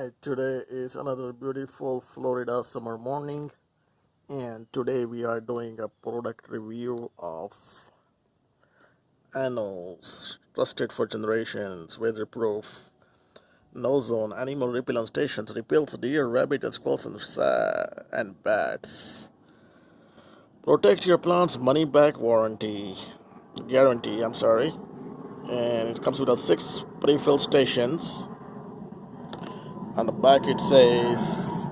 Hi, today is another beautiful Florida summer morning, and today we are doing a product review of Enoz, trusted for generations, weatherproof, no zone animal repellent stations, repels deer, rabbit, and squirrels and bats. Protect your plants money back guarantee, and it comes with a 6 pre-fill stations. On the back it says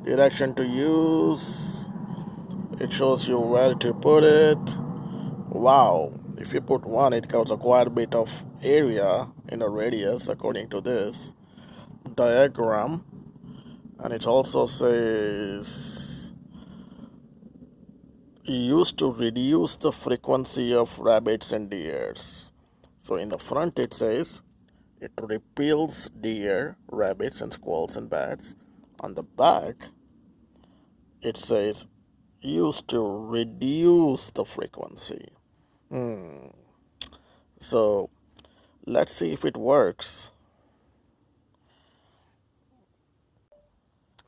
direction to use. It shows you where to put it. Wow, if you put one, it covers a quite bit of area in a radius according to this diagram. And it also says used to reduce the frequency of rabbits and deers. So in the front it says it repels deer, rabbits, and squirrels and bats. On the back it says used to reduce the frequency. So let's see if it works.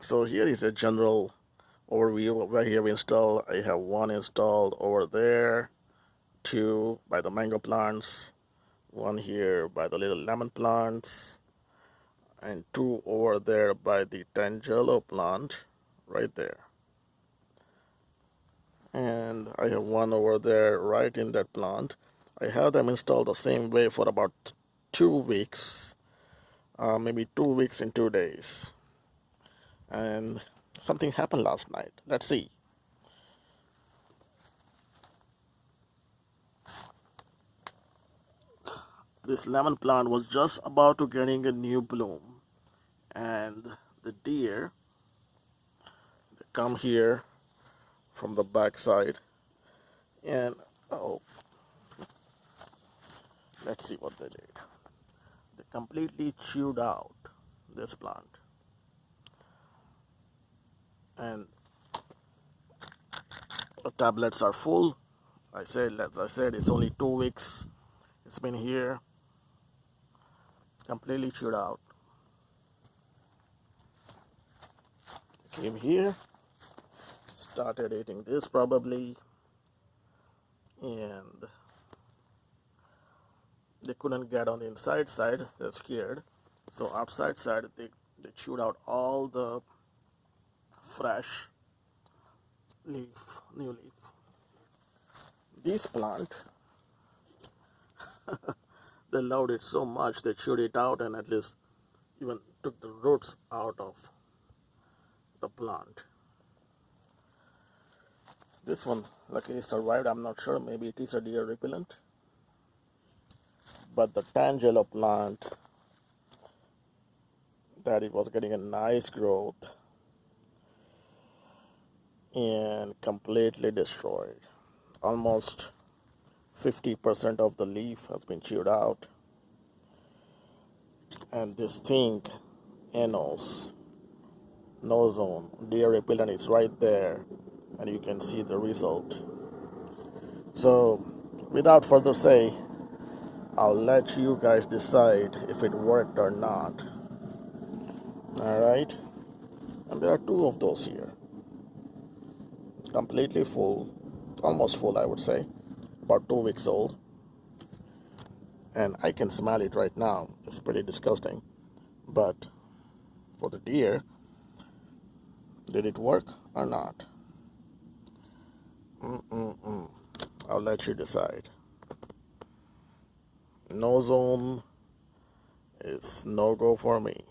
So here is a general overview of where I have installed. I have one installed over there, two by the mango plants, one here by the little lemon plants, and two over there by the tangelo plant right there. And I have one over there right in that plant. I have them installed the same way for about 2 weeks, maybe 2 weeks in 2 days. And something happened last night. Let's see. This lemon plant was just about to getting a new bloom, and the deer, they come here from the back side, and let's see what they did. They completely chewed out this plant, and the tablets are full. As I said, it's only 2 weeks. It's been here, completely chewed out. Came here, started eating this probably, and they couldn't get on the inside side. They're scared. So outside side, they chewed out all the fresh new leaf. This plant, they loved it so much they chewed it out and at least even took the roots out of the plant. This one luckily survived. I'm not sure, maybe it is a deer repellent. But the tangelo plant, that it was getting a nice growth and completely destroyed. Almost 50% of the leaf has been chewed out. And this thing, Enoz No Zone deer repellent, is right there, and you can see the result. So without further say, I'll let you guys decide if it worked or not. Alright, and there are two of those here, completely full, almost full I would say, about 2 weeks old, and I can smell it right now. It's pretty disgusting, but for the deer, did it work or not? I'll let you decide. No zone is no go for me.